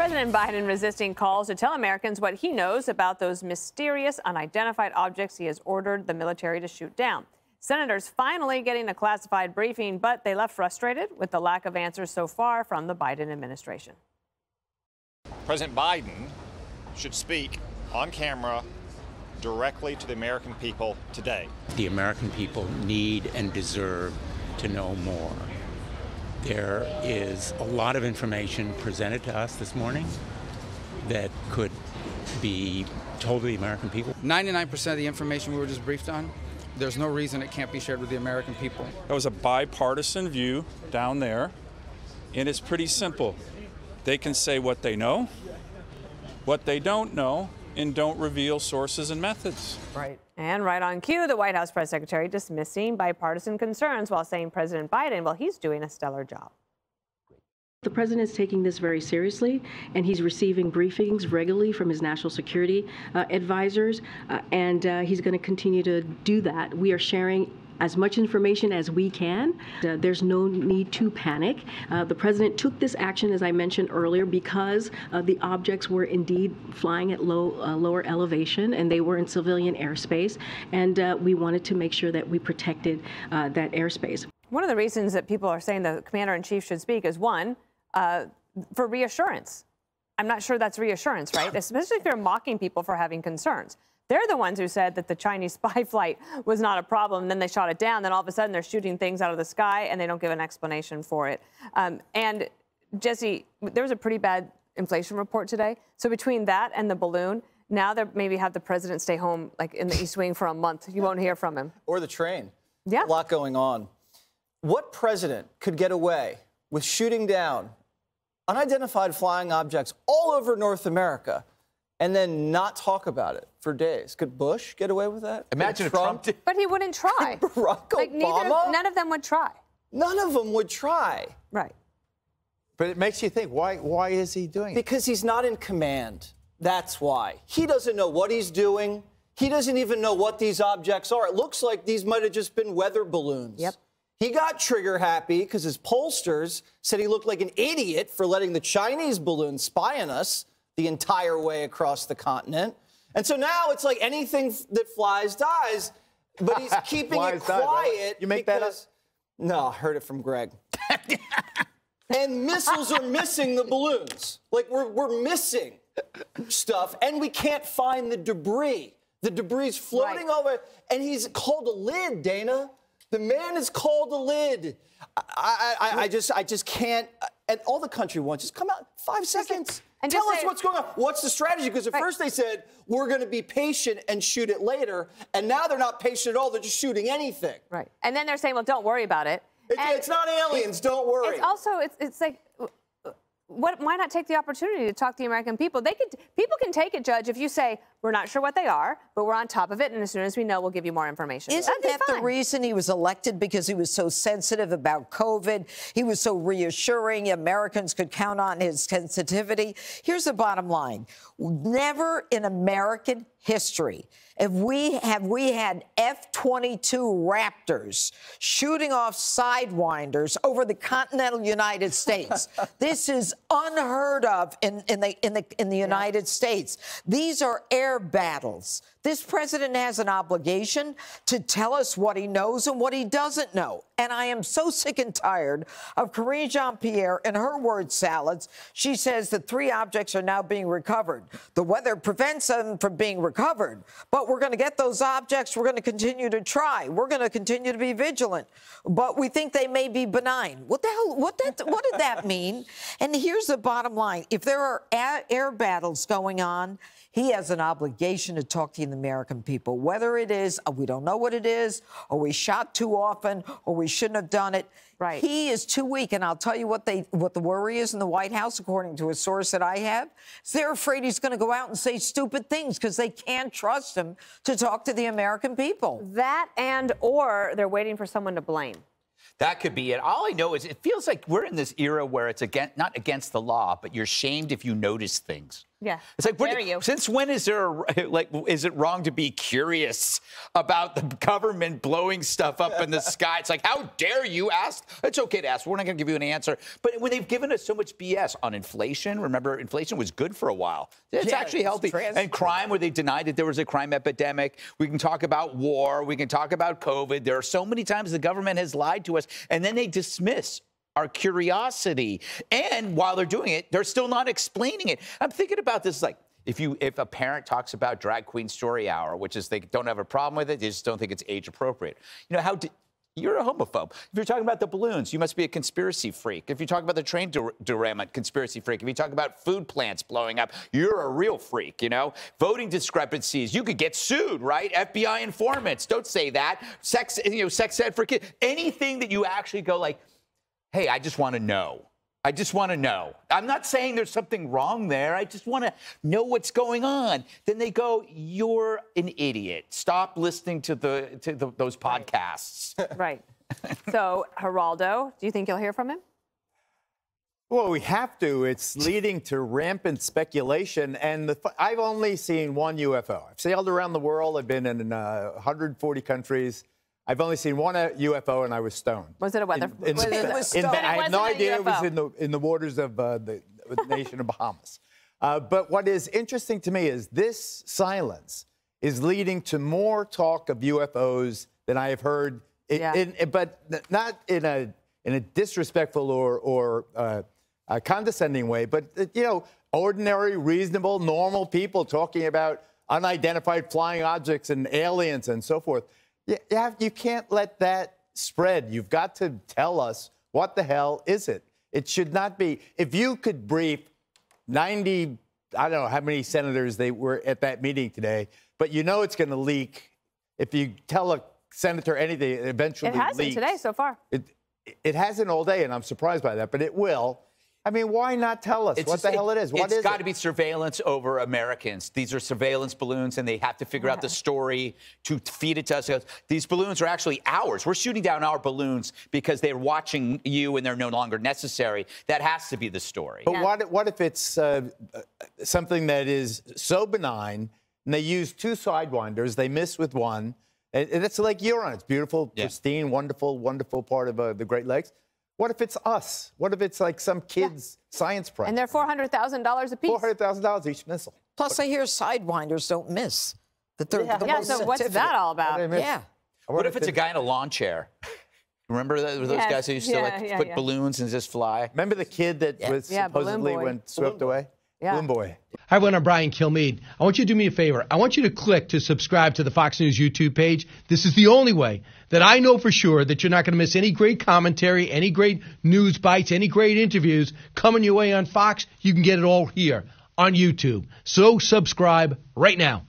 President Biden resisting calls to tell Americans what he knows about those mysterious unidentified objects he has ordered the military to shoot down. Senators finally getting a classified briefing, but they left frustrated with the lack of answers so far from the Biden administration. President Biden should speak on camera directly to the American people today. The American people need and deserve to know more. There is a lot of information presented to us this morning that could be told to the American people. 99% of the information we were just briefed on, there's no reason it can't be shared with the American people. That was a bipartisan view down there, and it's pretty simple. They can say what they know, what they don't know, and don't reveal sources and methods. Right. And right on cue, the White House press secretary dismissing bipartisan concerns while saying President Biden, well, he's doing a stellar job. The president is taking this very seriously, and he's receiving briefings regularly from his national security advisors, and he's going to continue to do that. We are sharing as much information as we can. There's no need to panic. The president took this action, as I mentioned earlier, because the objects were indeed flying at lower elevation, and they were in civilian airspace, and we wanted to make sure that we protected that airspace. One of the reasons that people are saying the commander-in-chief should speak is, one, for reassurance. I'm not sure that's reassurance, right? Especially if you're mocking people for having concerns. They're the ones who said that the Chinese spy flight was not a problem, and then they shot it down. Then all of a sudden they're shooting things out of the sky, and they don't give an explanation for it. And Jesse, there was a pretty bad inflation report today. So between that and the balloon, now they maybe have the president stay home, like in the East Wing, for a month. You won't hear from him. Or the train. Yeah. A lot going on. What president could get away with shooting down unidentified flying objects all over North America and then not talk about it for days? Could Bush get away with that? Imagine if Trump did. But he wouldn't try. Barack Obama? None of them would try. None of them would try. Right. But it makes you think, why is he doing it? Because he's not in command. That's why. He doesn't know what he's doing. He doesn't even know what these objects are. It looks like these might have just been weather balloons. Yep. He got trigger happy because his pollsters said he looked like an idiot for letting the Chinese balloon spy on us the entire way across the continent. And so now it's like anything that flies dies, but he's keeping it quiet. You make that up? No, I heard it from Greg. And missiles are missing the balloons. Like, we're missing stuff, and we can't find the debris. The debris is floating over, and he's called a lid, Dana. The man is called a lid. I just can't. And all the country wants is come out 5 seconds. And tell us what's going on. What's the strategy? Because at first they said we're going to be patient and shoot it later, and now they're not patient at all. They're just shooting anything. Right. And then they're saying, well, don't worry about it. It's not aliens. Don't worry. It's also it's like, why not take the opportunity to talk to the American people? People can take it, Judge, if you say, we're not sure what they are, but we're on top of it, and as soon as we know, we'll give you more information. Isn't that the reason he was elected? Because he was so sensitive about COVID. He was so reassuring. Americans could count on his sensitivity. Here's the bottom line. Never in American history have we had F-22 Raptors shooting off Sidewinders over the continental United States. This is unheard of in the United States. These are air battles. This president has an obligation to tell us what he knows and what he doesn't know. And I am so sick and tired of Karine Jean-Pierre and her word salads. She says that 3 objects are now being recovered. The weather prevents them from being recovered. But we're going to get those objects. We're going to continue to try. We're going to continue to be vigilant. But we think they may be benign. What the hell? What did that mean? And here's the bottom line. If there are air battles going on, he has an obligation to talk to the American people, whether it is, we don't know what it is, or we shot too often, or we shouldn't have done it. Right. He is too weak. And I'll tell you what the worry is in the White House, according to a source that I have, is they're afraid he's going to go out and say stupid things because they can't trust him to talk to the American people. That or they're waiting for someone to blame. That could be it. All I know is it feels like we're in this era where it's not against the law, but you're shamed if you notice things. Yeah. It's like, Dare you. since when is is it wrong to be curious about the government blowing stuff up in the sky? It's like, how dare you ask? It's okay to ask. We're not going to give you an answer. But when they've given us so much BS on inflation, remember, inflation was good for a while. It's actually healthy. And crime, where they denied that there was a crime epidemic. We can talk about war. We can talk about COVID. There are so many times the government has lied to us, and then they dismiss our curiosity. And while they're doing it, they're still not explaining it. I'm thinking about this, like, if a parent talks about Drag Queen Story Hour, which is they don't have a problem with it, they just don't think it's age appropriate. You know, you're a homophobe. If you're talking about the balloons, you must be a conspiracy freak. If you talk about the train derailment, conspiracy freak. If you talk about food plants blowing up, you're a real freak, you know? Voting discrepancies, you could get sued, right? FBI informants, don't say that. Sex ed for kids. Anything that you actually go like, hey, I just want to know. I just want to know. I'm not saying there's something wrong there. I just want to know what's going on. Then they go, you're an idiot. Stop listening to those podcasts. Right. So, Geraldo, do you think you'll hear from him? Well, we have to. It's leading to rampant speculation. And I've only seen one UFO. I've sailed around the world. I've been in 140 countries. I've only seen one UFO, and I was stoned. Was it a weather? I have no idea. It was in the waters of the nation of Bahamas. But what is interesting to me is this silence is leading to more talk of UFOs than I have heard. But not in a disrespectful or a condescending way. But ordinary, reasonable, normal people talking about unidentified flying objects and aliens and so forth. You can't let that spread. You've got to tell us what the hell is it. It should not be. If you could brief 90, I don't know how many senators they were at that meeting today, but you know it's going to leak. If you tell a senator anything, it eventually leaks. It hasn't today so far. It hasn't all day, and I'm surprised by that, but it will. I mean, why not tell us what the hell it is? It's got to be surveillance over Americans. These are surveillance balloons, and they have to figure out the story to feed it to us. These balloons are actually ours. We're shooting down our balloons because they're watching you, and they're no longer necessary. That has to be the story. But what if it's something that is so benign, and they use two sidewinders, they miss with one, and it's like Huron. It's beautiful, pristine, wonderful, wonderful part of the Great Lakes. What if it's us? What if it's like some kid's science project? And they're $400,000 a piece. $400,000 each missile. Plus, I hear sidewinders don't miss. So what's that all about? Yeah. What if it's a guy in a lawn chair? Remember those guys who used to put balloons and just fly? Remember the kid that was supposedly went swept away? Yeah. Balloon boy. Hi, everyone. I'm Brian Kilmeade. I want you to do me a favor. I want you to click to subscribe to the Fox News YouTube page. This is the only way that I know for sure that you're not going to miss any great commentary, any great news bites, any great interviews coming your way on Fox. You can get it all here on YouTube. So subscribe right now.